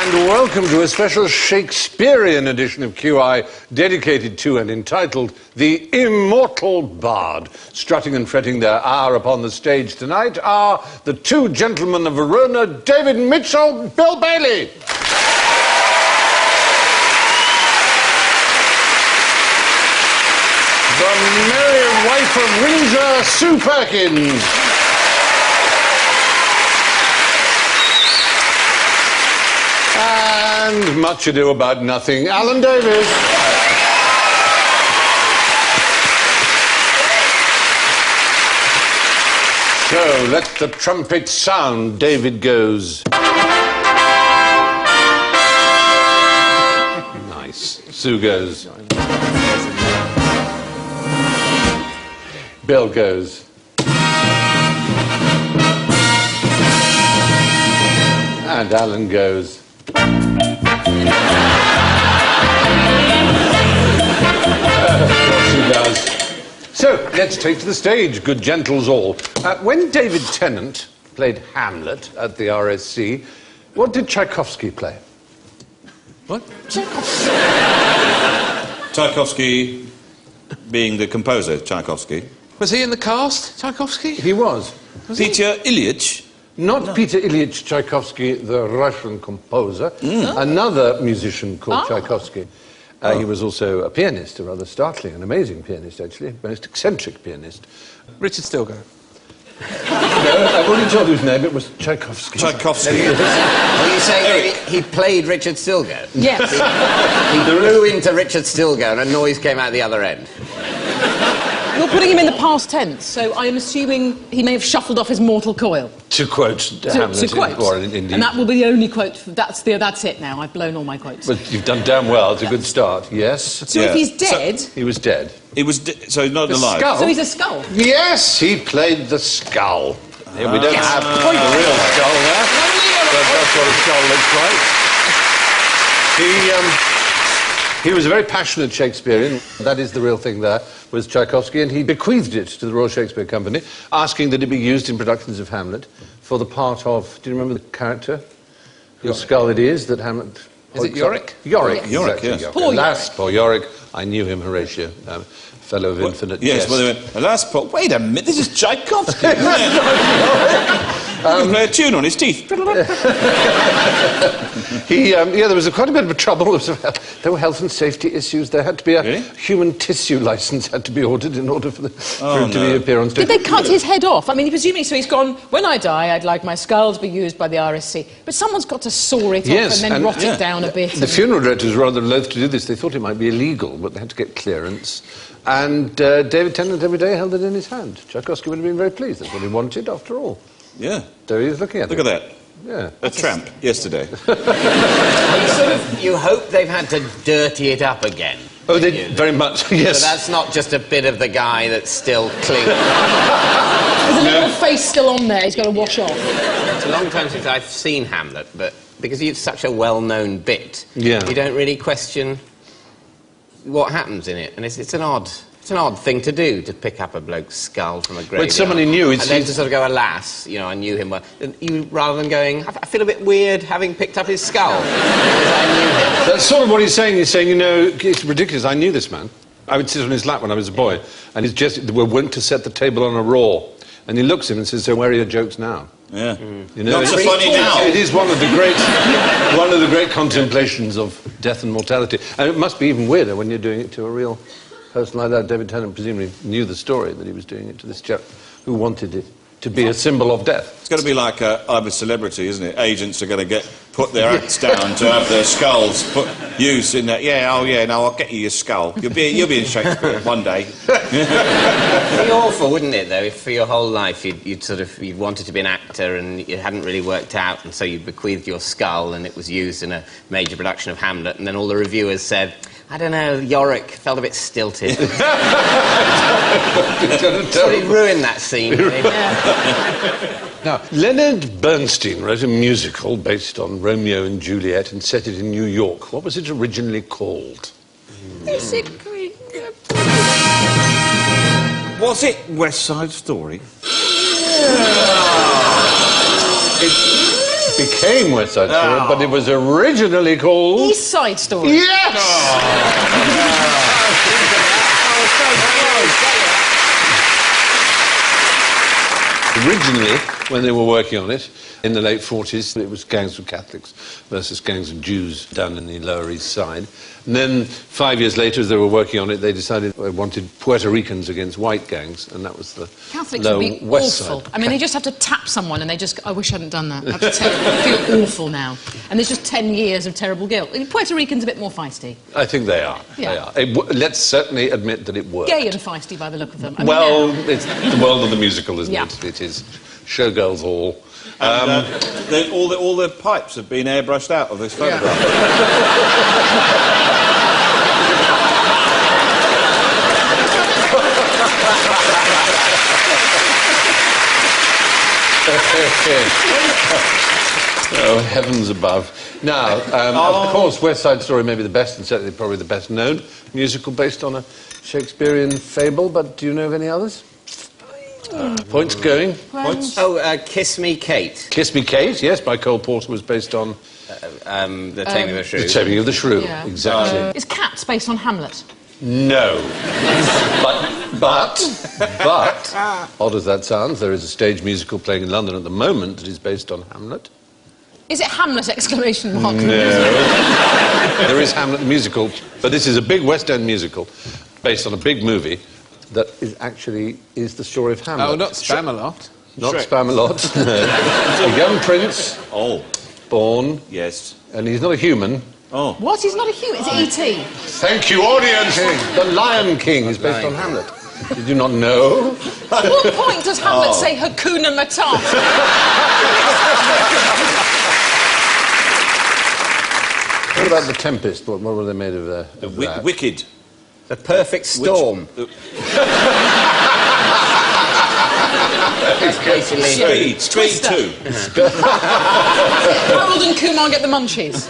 Welcome to a special Shakespearean edition of QI dedicated to and entitled The Immortal Bard. Strutting and fretting their hour upon the stage tonight are the two gentlemen of Verona, David Mitchell, Bill Bailey. The merry wife of Windsor, Sue Perkins. And much ado about nothing, Alan Davies. So, let the trumpet sound. David goes. Nice. Sue goes. Bill goes. And Alan goes. So, let's take to the stage, good gentles all. When David Tennant played Hamlet at the RSC, what did Tchaikovsky play? What? Tchaikovsky. Tchaikovsky being the composer, Tchaikovsky. Was he in the cast, Tchaikovsky? He was. Peter Ilyich? Not Peter Ilyich Tchaikovsky, the Russian composer. Another musician called Tchaikovsky. He was also a pianist, a rather startling and amazing pianist, actually. Most eccentric pianist. Richard Stilgoe. No, I've already told you his name. It was Tchaikovsky. Tchaikovsky. Well, you say he played Richard Stilgoe? Yes. He blew into Richard Stilgoe and a noise came out the other end. You're putting him in the past tense, so I'm assuming he may have shuffled off his mortal coil. To quote Hamlet. To quote. Or indeed. And that will be the only quote. That's it now. I've blown all my quotes. But you've done damn well. It's a good start. Yes. So if he's dead... He was dead. He was so he's not alive. Skull? So he's a skull? Yes, he played the skull. Here we don't have the real skull there. But that's what a skull looks like. He was a very passionate Shakespearean. That is the real thing there, was Tchaikovsky, and he bequeathed it to the Royal Shakespeare Company, asking that it be used in productions of Hamlet for the part of... Do you remember the character? The skull it is that Hamlet... Is it Yorick? Yorick. Yes. Yorick, Exactly, yes. Yorick. Poor Alas, poor Yorick. I knew him, Horatio, fellow of infinite Yes, jest. well, they went, alas, Paul, wait a minute, this is Tchaikovsky, isn't it? He can play a tune on his teeth. There was quite a bit of trouble. There were health and safety issues. There had to be a human tissue license had to be ordered in order for him to appear on stage. Did they cut his head off? I mean, presumably, so he's gone, when I die, I'd like my skull to be used by the RSC. But someone's got to saw it off and then rot it down a bit. The funeral directors were rather loath to do this. They thought it might be illegal, but they had to get clearance. And David Tennant every day held it in his hand. Tchaikovsky would have been very pleased. That's what he wanted, after all. Yeah. There he is looking at it. Look at that. Yeah. A tramp, yesterday. You hope they've had to dirty it up again. Oh, they very much, yes. So that's not just a bit of the guy that's still clean. There's a little face still on there he's got to wash off. It's a long time since I've seen Hamlet, but because it's such a well-known bit, you don't really question what happens in it. And it's an odd thing to do, to pick up a bloke's skull from a graveyard. When somebody knew and then to sort of go, alas, I knew him well. Rather than going, I feel a bit weird having picked up his skull. Because I knew him. That's sort of what he's saying. He's saying, it's ridiculous. I knew this man. I would sit on his lap when I was a boy, and we went to set the table on a raw. And he looks at him and says, so where are your jokes now? Yeah. Not so funny now. It is one of the great contemplations of death and mortality. And it must be even weirder when you're doing it to a real person like that. David Tennant presumably knew the story that he was doing it to this chap who wanted it to be a symbol of death. It's going to be like I'm a celebrity, isn't it? Agents are going to put their acts down to have their skulls used in that. Yeah, oh yeah, no, I'll get you your skull. You'll be in Shakespeare one day. It'd be awful, wouldn't it, though, if for your whole life you'd wanted to be an actor and it hadn't really worked out, and so you bequeathed your skull and it was used in a major production of Hamlet, and then all the reviewers said, I don't know, Yorick felt a bit stilted. So he ruined that scene. Really. Now, Leonard Bernstein wrote a musical based on Romeo and Juliet and set it in New York. What was it originally called? Basically. Was it West Side Story? It became West Side Story, but it was originally called... East Side Story. Yes! Originally, when they were working on it, in the late 40s, it was gangs of Catholics versus gangs of Jews down in the Lower East Side. And then, 5 years later, as they were working on it, they decided they wanted Puerto Ricans against white gangs, and that was the Catholics low would be West awful. Side. I mean, they just have to tap someone and they just... I wish I hadn't done that. I feel awful now. And there's just 10 years of terrible guilt. I mean, Puerto Ricans a bit more feisty. I think they are. Yeah. They are. Let's certainly admit that it worked. Gay and feisty by the look of them. I mean, Well, now- it's the world of the musical, isn't Yeah. it? It is showgirls all. And, all the pipes have been airbrushed out of this photograph. Oh, heavens above. Now, of course, West Side Story may be the best, and certainly probably the best known musical based on a Shakespearean fable, but do you know of any others? Points going. Points? Oh, Kiss Me, Kate. Kiss Me, Kate, yes, by Cole Porter, was based on The Taming of the Shrew. The Taming of the Shrew. Yeah. Exactly. Is Cats based on Hamlet? No. but, odd as that sounds, there is a stage musical playing in London at the moment that is based on Hamlet. Is it Hamlet, exclamation mark? No. There is Hamlet the musical, but this is a big West End musical based on a big movie that is the story of Hamlet. Oh, not Spamalot. Not Shrek. Spamalot. A young prince, Oh, born, yes. and he's not a human. Oh. What? He's not a human. It's E.T. Thank you, audience. The Lion King is based on Hamlet. Did you not know? At what point does Hamlet say Hakuna Matata? What about The Tempest? What were they made of there? Wicked. The Perfect Storm. That's basically... Speed Twister. 2. Harold and Kumar get the munchies.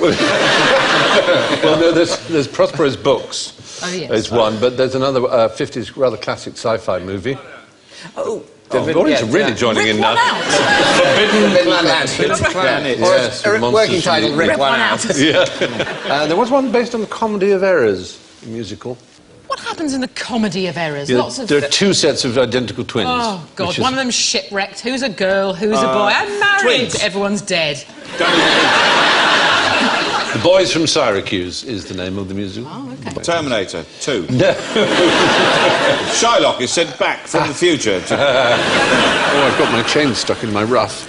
Well, no, there's Prospero's Books. Oh, yes. Is one, but there's another 50s rather classic sci-fi movie. Oh, The audience are really joining in Rip now. one out. Forbidden Planet. Yes, Or a Monsters working from title, the- Rip Rip One one Out. out. Yeah. There was one based on the Comedy of Errors musical. What happens in the Comedy of Errors? Yeah, Lots of... there are two sets of identical twins. Oh, God. which is- One of them's shipwrecked. Who's a girl? Who's a boy? I'm married. twins. Everyone's dead. The Boys from Syracuse is the name of the musical. Oh, OK. Terminator 2. Shylock is sent back from the future to... Oh, I've got my chain stuck in my ruff.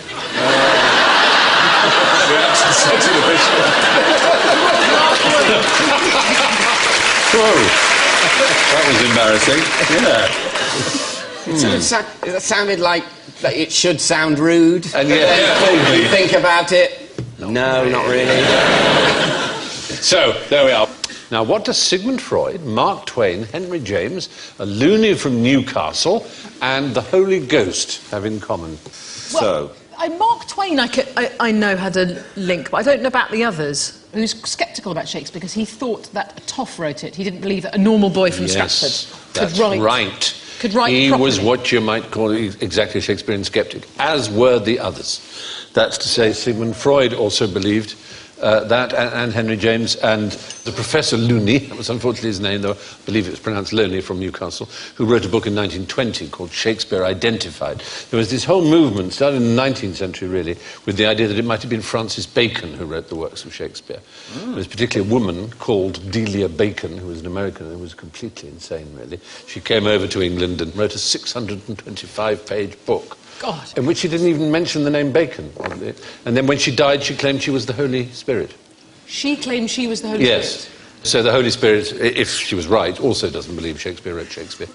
Whoa. That was embarrassing. Yeah. That sounded like it should sound rude. And yeah, You think about it. No, not really. So, there we are. Now, what does Sigmund Freud, Mark Twain, Henry James, a loony from Newcastle, and the Holy Ghost have in common? So... Mark Twain, I know, had a link, but I don't know about the others. Who's sceptical about Shakespeare because he thought that Toff wrote it. He didn't believe that a normal boy from Stratford could that's write. right. Could write He properly. was what you might call exactly a Shakespearean skeptic, as were the others. That's to say, Sigmund Freud also believed that, and Henry James, and the Professor Looney, that was unfortunately his name, though I believe it was pronounced Loney, from Newcastle, who wrote a book in 1920 called Shakespeare Identified. There was this whole movement, started in the 19th century really, with the idea that it might have been Francis Bacon who wrote the works of Shakespeare. There was particularly a woman called Delia Bacon, who was an American and was completely insane, really. She came over to England and wrote a 625-page book God. in which she didn't even mention the name Bacon. And then when she died, she claimed she was the Holy Spirit. She claimed she was the Holy Yes. Spirit. So the Holy Spirit, if she was right, also doesn't believe Shakespeare wrote Shakespeare.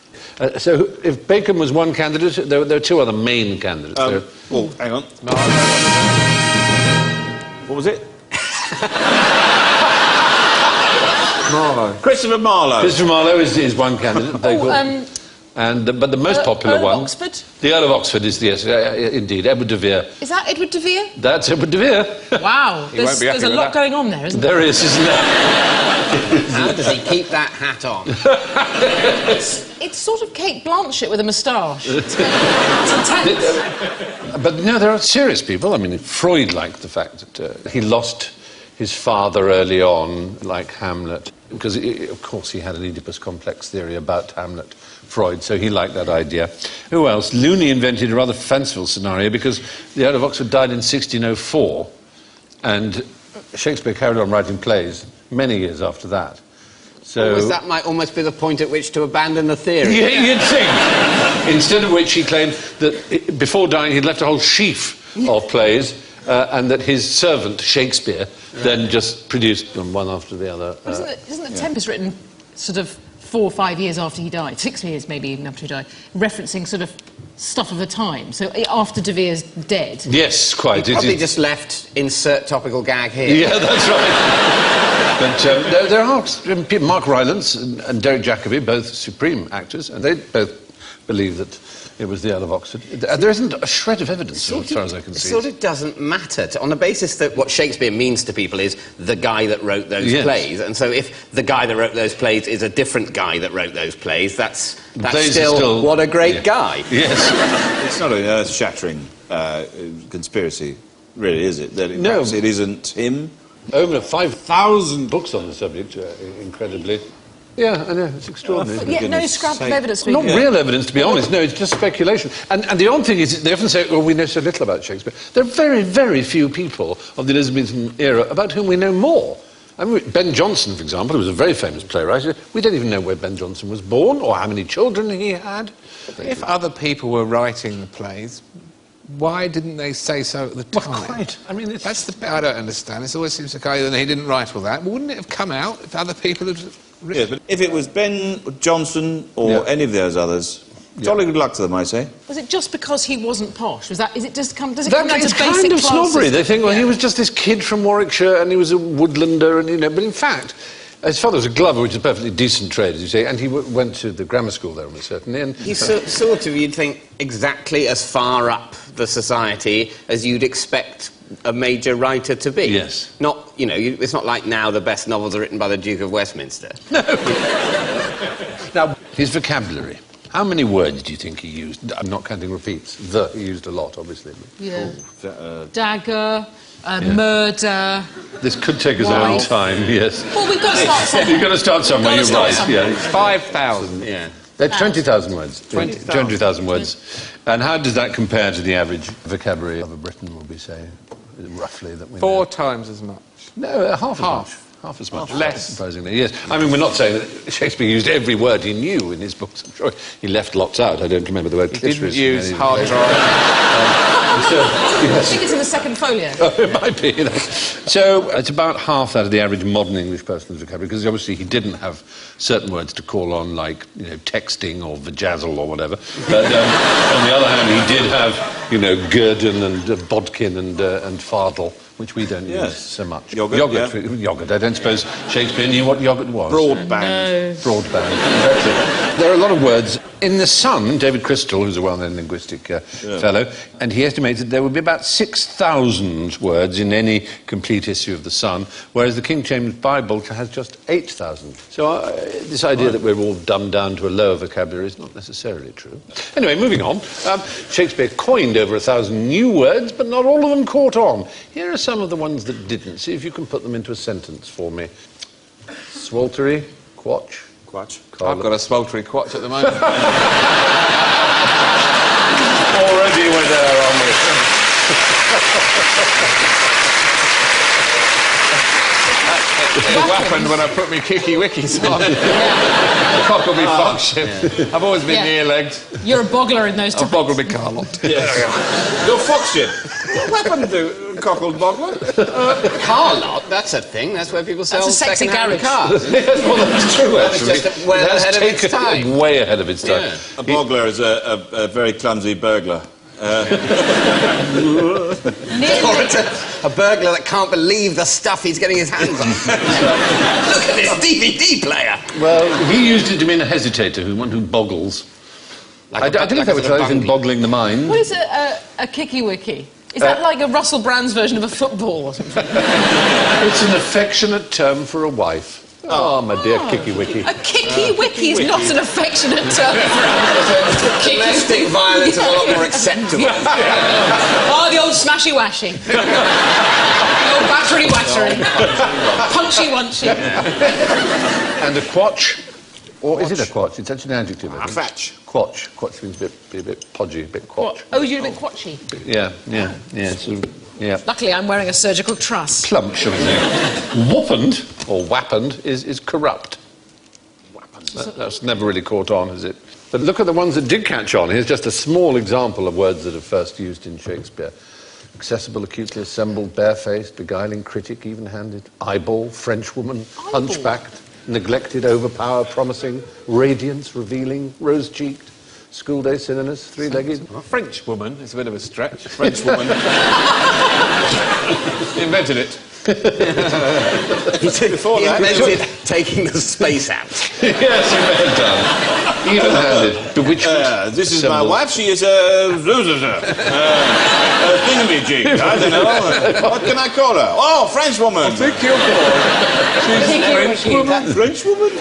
So if Bacon was one candidate, there are two other main candidates. Oh, hang on. What was it? Marlowe. Christopher Marlowe. Christopher Marlowe is one candidate. But the most popular Earl one... of Oxford? The Earl of Oxford is, yes, indeed, Edward de Vere. Is that Edward de Vere? That's Edward de Vere. Wow, He won't be there's a happy with lot that. going on there, isn't there? There is, isn't there? How does he keep that hat on? It's sort of Kate Blanchett with a moustache. It's intense. But no, there are serious people. I mean, Freud liked the fact that he lost his father early on, like Hamlet, because, of course, he had an Oedipus complex theory about Hamlet, Freud, so he liked that idea. Who else? Looney invented a rather fanciful scenario because the Earl of Oxford died in 1604, and Shakespeare carried on writing plays many years after that. So Almost, that might almost be the point at which to abandon the theory. Yeah, you'd think. Instead of which he claimed that before dying he'd left a whole sheaf of plays and that his servant, Shakespeare, then just produced them one after the other. Isn't the Tempest written sort of 4 or 5 years after he died? 6 years maybe even after he died, referencing sort of stuff of the time. So after De Vere's dead. Yes, quite. He probably just left insert topical gag here. Yeah, that's right. But there are people, Mark Rylance and Derek Jacobi, both supreme actors, and they both believe that it was the Earl of Oxford. There isn't a shred of evidence, as far as I can see. It sort of doesn't matter. On the basis that what Shakespeare means to people is the guy that wrote those Yes. plays. And so if the guy that wrote those plays is a different guy that wrote those plays, that's Plays are still what a great guy. Yes. It's not an earth-shattering conspiracy, really, is it? That No. perhaps it isn't him. Over 5,000 books on the subject, incredibly. Yeah, I know, it's extraordinary. isn't it? Yeah, no goodness scrap of sake. evidence. Not real evidence, to be honest. No, it's just speculation. And the odd thing is, they often say, well, we know so little about Shakespeare. There are very, very few people of the Elizabethan era about whom we know more. I mean, Ben Jonson, for example, who was a very famous playwright, we don't even know where Ben Jonson was born or how many children he had. If other people were writing the plays, why didn't they say so at the Well, time? quite. I mean, it's... That's the bit I don't understand. It always seems to go that he didn't write all that. Well, wouldn't it have come out if other people had written? Yeah, but if it was Ben Jonson or Yeah. any of those others, jolly good luck to them, I say. Was it just because he wasn't posh? Does it just come? Does it That come down to is basic kind of class snobbery. system? They think, well, Yeah. he was just this kid from Warwickshire and he was a woodlander, and but in fact, his father was a glover, which is a perfectly decent trade, as you say, and he went to the grammar school there almost certainly. And He's sort of, you'd think, exactly as far up the society as you'd expect a major writer to be. Yes. Not, it's not like now the best novels are written by the Duke of Westminster. Now, his vocabulary. How many words do you think he used? I'm not counting repeats. He used a lot, obviously. Yeah. Dagger, murder. This could take us a long Wife. time, yes. Well, we've got to start somewhere. You've got to start somewhere, Gotta you're right. start somewhere. Yeah. 5,000. Yeah. That's 20,000 words. 20,000. 20,000 words. And how does that compare to the average vocabulary of a Briton, would we say, roughly? That we know? 4 times as much. No, half as Half. much. Half as much. Less. Surprisingly, yes. I mean, we're not saying that Shakespeare used every word he knew in his books. I'm sure he left lots out. I don't remember the word He clitoris. didn't use in any- hard drive. I think it's in the second folio. It might be. So it's about half that of the average modern English person's vocabulary, because obviously he didn't have certain words to call on, like texting or vajazzle or whatever. But on the other hand, he did have guerdon and bodkin and fardel, which we don't use Yes. so much. Yoghurt, yeah. Yoghurt. I don't suppose Shakespeare knew what yoghurt was. Broadband. Broadband. Exactly. There are a lot of words. In The Sun, David Crystal, who's a well-known linguistic fellow, and he estimated there would be about 6,000 words in any complete issue of The Sun, whereas the King James Bible has just 8,000. So this idea that we're all dumbed down to a lower vocabulary is not necessarily true. Anyway, moving on. Shakespeare coined over 1,000 new words, but not all of them caught on. Here are some of the ones that didn't. See if you can put them into a sentence for me. Swaltery, quatch. Quatch. I've got a sweltery quatch at the moment. Already we're there, aren't we? It happened when I put my kicky wickies on. Cockleby Foxship. I've always been near-legged. You're a boggler in those A times. Boggleby Carlot. Your foxship. What happened to Cockled Boggler? Car lot, that's a thing. That's where people sell That's a sexy second-hand garage. cars. Well, that's true, actually. It's just well It has ahead of its taken time. it way ahead of its time. Yeah. A boggler is a very clumsy burglar. Or it's a burglar that can't believe the stuff he's getting his hands on. Look at this DVD player. Well, he used it to mean a hesitator, one who boggles. I don't know if that was anything boggling the mind. What is a kicky wiki? Is that like a Russell Brand's version of a football or something? It's an affectionate term for a wife. Oh, my dear Kicky Wiki. A kicky wiki is not an affectionate term for a kicky. Domestic violence is a lot more acceptable. Oh, the old smashy washy. The old battery wattery. Punchy wunchy. And a quatch. Or is it a quatch? It's actually an adjective. I think. Fetch. Quatch. Quatch means a bit podgy, a bit quatch. Oh, you're a bit quatchy. Yeah. Sort of, yeah. Luckily, I'm wearing a surgical truss. Plump, shall we say. Whoppend, or wappened, is corrupt. That's never really caught on, has it? But look at the ones that did catch on. Here's just a small example of words that are first used in Shakespeare. Accessible, acutely assembled, barefaced, beguiling, critic, even-handed, eyeball, Frenchwoman, hunchbacked, neglected, overpower, promising, radiance, revealing, rose-cheeked, schoolday sinnerless, three-legged. French woman. It's a bit of a stretch. French woman. He invented it. Before he invented taking the space out. Yes, you may have done. Even-handed, bewitchment. This is my assembled. wife. She is a thingamajig. I don't know. What can I call her? Oh, French woman. French woman?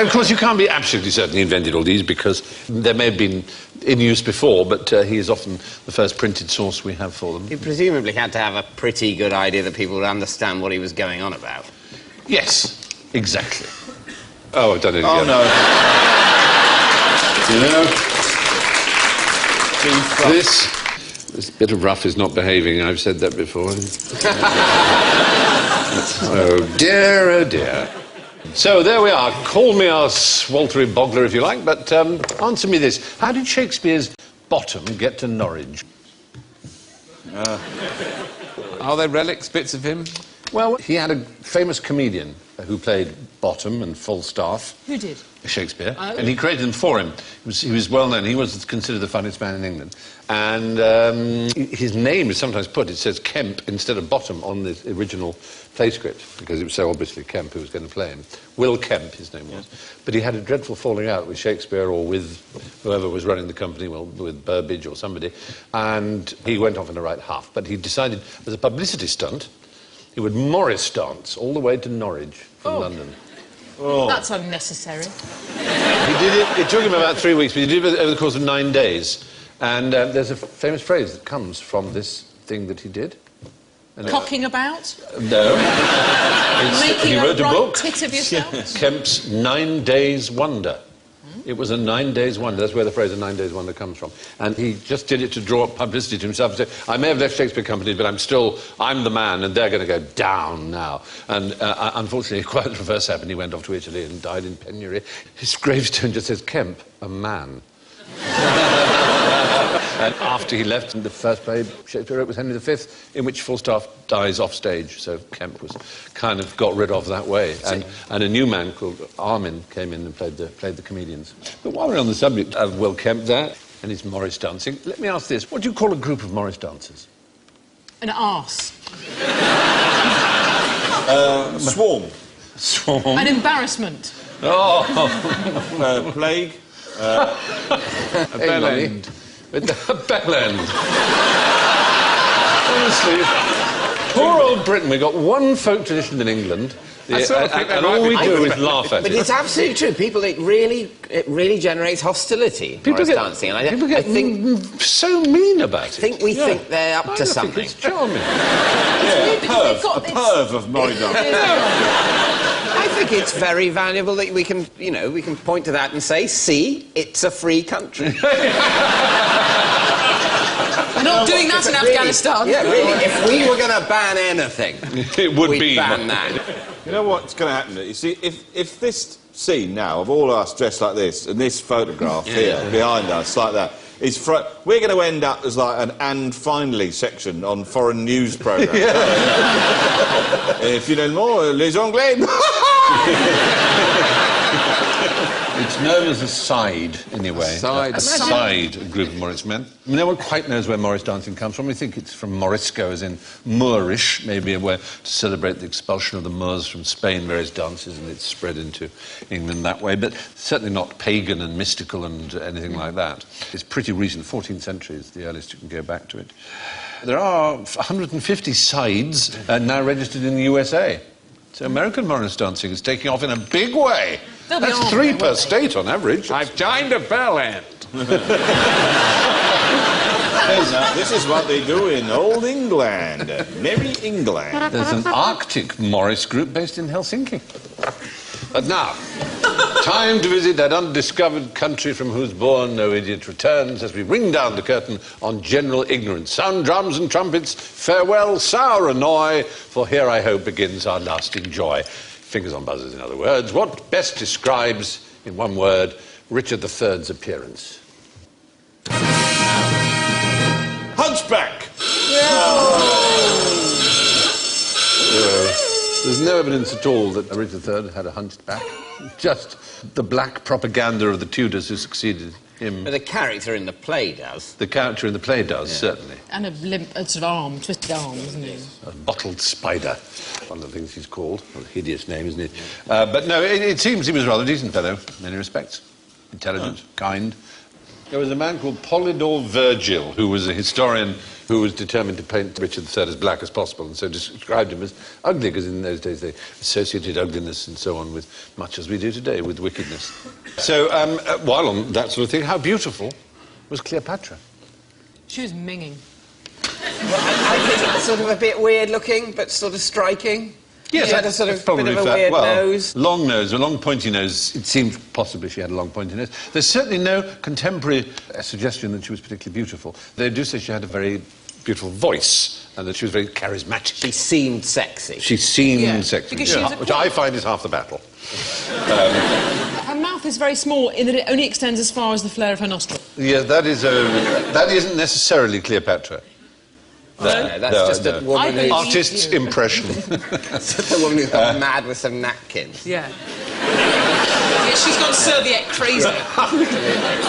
Of course, you can't be absolutely certain he invented all these because there may have been in use before, but he is often the first printed source we have for them. He presumably had to have a pretty good idea that people would understand what he was going on about. Yes, exactly. Oh, I've done it Oh, again. no. You know? This bit of rough is not behaving. I've said that before. Oh, dear, oh, dear. So there we are. Call me a sweltering boggler if you like, but answer me this. How did Shakespeare's bottom get to Norwich? Are there relics, bits of him? Well, he had a famous comedian who played Bottom and Falstaff. Who did? Shakespeare, Oh. and he created them for him. He was well known. He was considered the funniest man in England. And his name is sometimes put, it says Kemp instead of Bottom on the original play script, because it was so obviously Kemp who was going to play him. Will Kemp, his name was. But he had a dreadful falling out with Shakespeare or with whoever was running the company, well, with Burbage or somebody, and he went off in a right huff. But he decided, as a publicity stunt, he would Morris dance all the way to Norwich from London. Oh. That's unnecessary. He did it, it took him about 3 weeks, but he did it over the course of 9 days. And there's a famous phrase that comes from this thing that he did. And Cocking about? No. Making he wrote a a right book, tit of yourself? Kemp's 9 Days Wonder. It was a 9 days wonder. That's where the phrase a 9 days wonder comes from. And he just did it to draw up publicity to himself and say, I may have left Shakespeare Company, but I'm the man, and they're going to go down now. And unfortunately, quite the reverse happened. He went off to Italy and died in penury. His gravestone just says, Kemp, a man. And after he left, the first play Shakespeare wrote was Henry V, in which Falstaff dies off stage. So Kemp was kind of got rid of that way. And a new man called Armin came in and played the comedians. But while we're on the subject of Will Kemp there and his Morris dancing, let me ask this. What do you call a group of Morris dancers? An arse. Swarm. Swarm. An embarrassment. Oh, Plague. A bell end. A bell end. Honestly, poor old Britain. We've got one folk tradition in England, I sort of think and that all might we be- do is laugh at But it. it's absolutely true. People, it really generates hostility. Morris dancing, and people I get think so mean about it. think we think they're up I to think something. It's charming. Yeah, Because they've got a this- perv of Morris dancing. I think it's very valuable that we can point to that and say, see, it's a free country. We're not doing that in Afghanistan. Yeah, really. If we were going to ban anything, It would we'd be. ban that. You know what's going to happen? You see, if this scene now of all us dressed like this and this photograph here behind us like that is we're going to end up as like an "and finally" section on foreign news programmes. If you know more, les Anglais. It's known as a side, anyway. Side. A side, a group of Morris men. No one quite knows where Morris dancing comes from. We think it's from Morisco, as in Moorish, maybe a way to celebrate the expulsion of the Moors from Spain, various dances, and it's spread into England that way. But certainly not pagan and mystical and anything like that. It's pretty recent, 14th century is the earliest you can go back to it. There are 150 sides now registered in the USA. So American Morris dancing is taking off in a big way. They'll be That's on 3 there, per won't they? state on average. I've joined a bell end. This is what they do in old England, merry England. There's an Arctic Morris group based in Helsinki. But now, time to visit that undiscovered country from whose bourne no idiot returns as we ring down the curtain on general ignorance. Sound drums and trumpets, farewell, sour annoy, for here I hope begins our lasting joy. Fingers on buzzers, in other words. What best describes, in one word, Richard III's appearance? Hunchback! There's no evidence at all that Richard III had a hunched back. Just the black propaganda of the Tudors who succeeded him. But the character in the play does. The character in the play does, certainly. And a sort of arm, twisted arm, isn't it? A bottled spider, one of the things he's called. Well, a hideous name, isn't it? But no, it seems he was a rather decent fellow, in many respects. Intelligent, kind. There was a man called Polydore Virgil, who was a historian who was determined to paint Richard III as black as possible, and so described him as ugly, because in those days they associated ugliness and so on with much as we do today, with wickedness. So, while on that sort of thing, how beautiful was Cleopatra? She was minging. Well, I think it was sort of a bit weird looking, but sort of striking. Yes, she had a sort of that's probably bit of a fair. weird Well, nose. long nose, a long pointy nose. It seems possibly she had a long pointy nose. There's certainly no contemporary suggestion that she was particularly beautiful. They do say she had a very beautiful voice and that she was very charismatic. She seemed sexy. She seemed Yeah, sexy, because she was a which I find is half the battle. Her mouth is very small in that it only extends as far as the flare of her nostril. Yeah, that isn't necessarily Cleopatra. No, that's just a woman I who... believe Artist's you. impression. That's just a woman who got mad with some napkins. Yeah. Yeah, she's gone serviette crazy.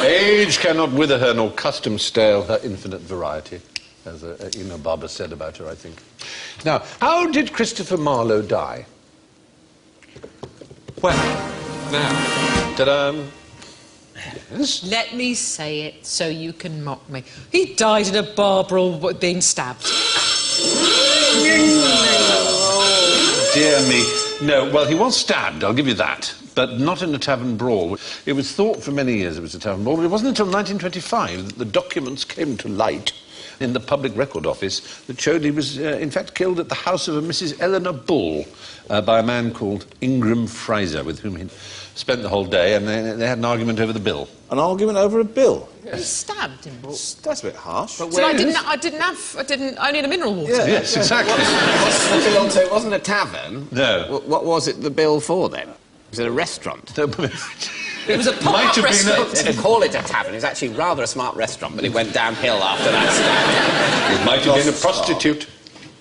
Age cannot wither her, nor custom stale her infinite variety, as Ina Barber said about her, I think. Now, how did Christopher Marlowe die? Well, now, Ta-da! Yes. Let me say it so you can mock me. He died in a bar brawl being stabbed. Dear me. No, well, he was stabbed, I'll give you that, but not in a tavern brawl. It was thought for many years it was a tavern brawl, but it wasn't until 1925 that the documents came to light in the Public Record Office that showed he was, in fact, killed at the house of a Mrs. Eleanor Bull by a man called Ingram Fraser, with whom he'd spent the whole day, and they had an argument over the bill. An argument over a bill? He stabbed him. That's a bit harsh. So I need a mineral water. Yes, exactly. So it wasn't a tavern? No. What was it the bill for, then? Was it a restaurant? It was a Might pop-up have been restaurant. They didn't call it a tavern. It was actually rather a smart restaurant, but it went downhill after that stab. It might have been a prostitute.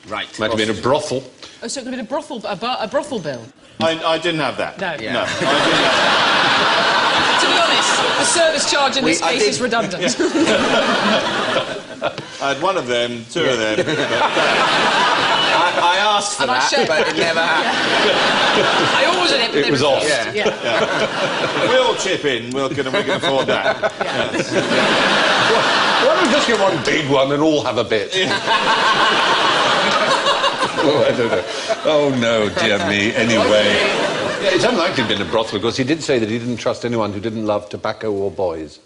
Right. Might have been a brothel. Oh, so it could have been a brothel bill. I didn't have that. No. Yeah. No, I didn't have To be honest, the service charge in this I case did- is redundant. I had one of them, two of them. I asked for And I that, shared- but it never happened. I ordered it, but It they was off. refused. Yeah. Yeah. We all chip in, we can afford that. Why don't we just get one big one and all have a bit? Oh, I don't know. Oh, no, dear me. Anyway. Yeah, it's unlikely to have been a brothel, because he did say that he didn't trust anyone who didn't love tobacco or boys.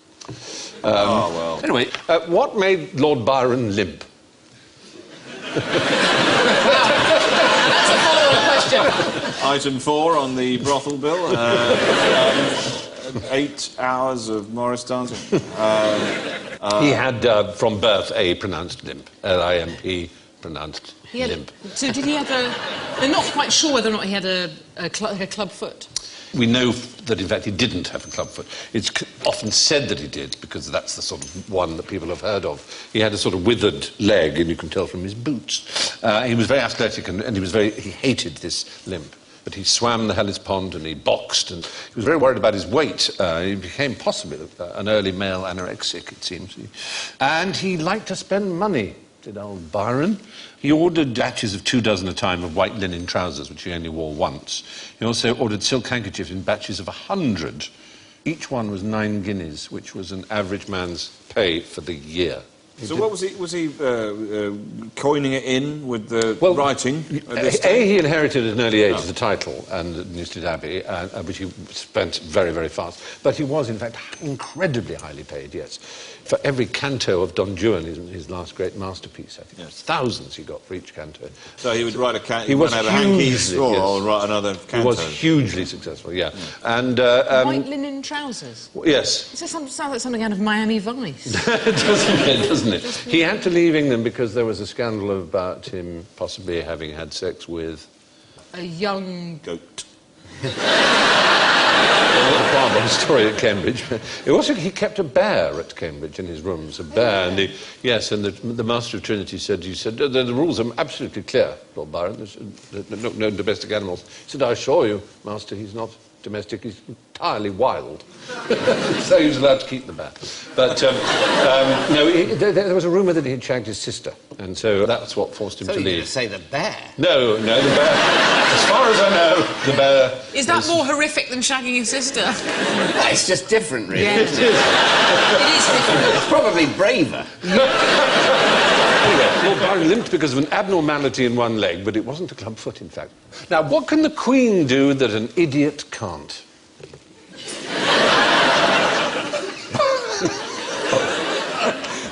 Well. Anyway, what made Lord Byron limp? That's a follow-up question. Item 4 on the brothel bill. 8 hours of Morris dancing. He had, from birth, a pronounced limp. L-I-M-P, pronounced limp. So did he have a... They're not quite sure whether or not he had a club foot. We know that, in fact, he didn't have a club foot. It's often said that he did, because that's the sort of one that people have heard of. He had a sort of withered leg, and you can tell from his boots. He was very athletic, and he hated this limp. But he swam the Hellis Pond, and he boxed, and he was very worried about his weight. He became possibly an early male anorexic, it seems. And he liked to spend money, did old Byron. He ordered batches of 24 a time of white linen trousers, which he only wore once. He also ordered silk handkerchiefs in batches of 100. Each one was 9 guineas, which was an average man's pay for the year. So what was he... Was he coining it in with the writing? He inherited at an early age the title and Newstead Abbey, which he spent very, very fast. But he was, in fact, incredibly highly paid, yes. For every canto of Don Juan, his last great masterpiece, I think. Yes. Thousands he got for each canto. So he would write a canto, he was have a hankies, or write another canto. He was hugely successful, yeah. And, white linen trousers? Yes. Does that sound like something out of Miami Vice? Doesn't it? He had to leave England because there was a scandal about him possibly having had sex with... a young... goat. A story at Cambridge. He kept a bear at Cambridge in his rooms, a bear, and the Master of Trinity said, the rules are absolutely clear, Lord Byron, there's no domestic animals. He said, I assure you, Master, he's not domestic, he's entirely wild. So he was allowed to keep the bear. But, no, there was a rumour that he had shagged his sister, and so that's what forced him to leave. So you say the bear? No, the bear. As far as I know, the bear... Is that more horrific than shagging your sister? It's just different, really. Yeah, it is. It is different. It's probably braver. Anyway, Lord Byron limped because of an abnormality in one leg, but it wasn't a club foot, in fact. Now, what can the Queen do that an idiot can't?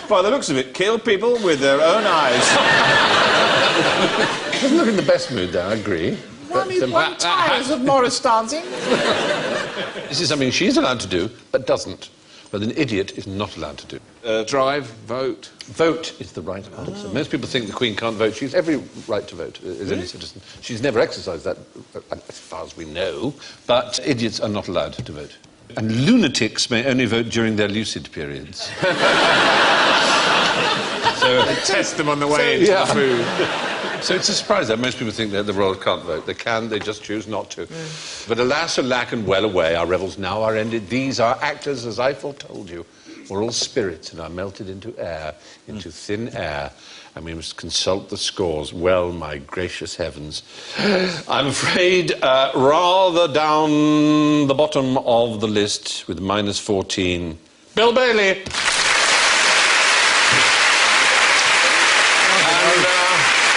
By the looks of it, kill people with their own eyes. Doesn't look in the best mood, though, I agree. One tires of Morris dancing. This is something she's allowed to do, but doesn't. But an idiot is not allowed to do. Drive, vote. Vote is the right answer. Most people think the Queen can't vote. She has every right to vote as any citizen. She's never exercised that, as far as we know. But idiots are not allowed to vote. And lunatics may only vote during their lucid periods. So test them on the way into the food. So it's a surprise that most people think that the royals can't vote. They can, they just choose not to. But alas, alack, and well away, our revels now are ended. These are actors, as I foretold you, were all spirits and are melted into air, into thin air, and we must consult the scores. Well, my gracious heavens. I'm afraid rather down the bottom of the list with -14, Bill Bailey.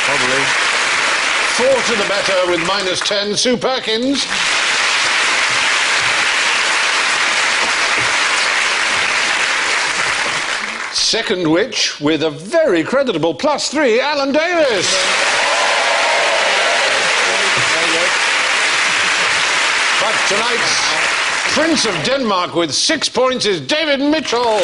Probably. 4 to the better with -10, Sue Perkins. Second witch with a very creditable +3, Alan Davis. But tonight's Prince of Denmark with 6 points is David Mitchell.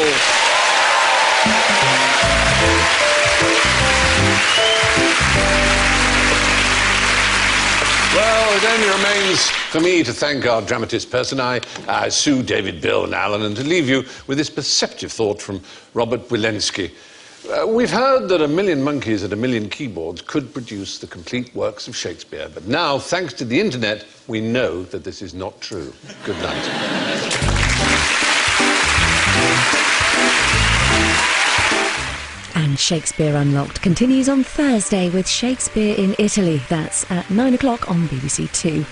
Well, it only remains for me to thank our dramatist personae, Sue, David, Bill and Alan, and to leave you with this perceptive thought from Robert Wilensky. We've heard that 1,000,000 monkeys at 1,000,000 keyboards could produce the complete works of Shakespeare, but now, thanks to the internet, we know that this is not true. Good night. And Shakespeare Unlocked continues on Thursday with Shakespeare in Italy. That's at 9 o'clock on BBC Two.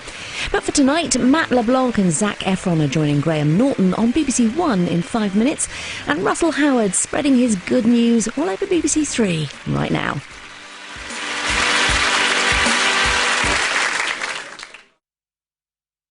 But for tonight, Matt LeBlanc and Zac Efron are joining Graham Norton on BBC One in 5 minutes, and Russell Howard spreading his good news all over BBC Three right now.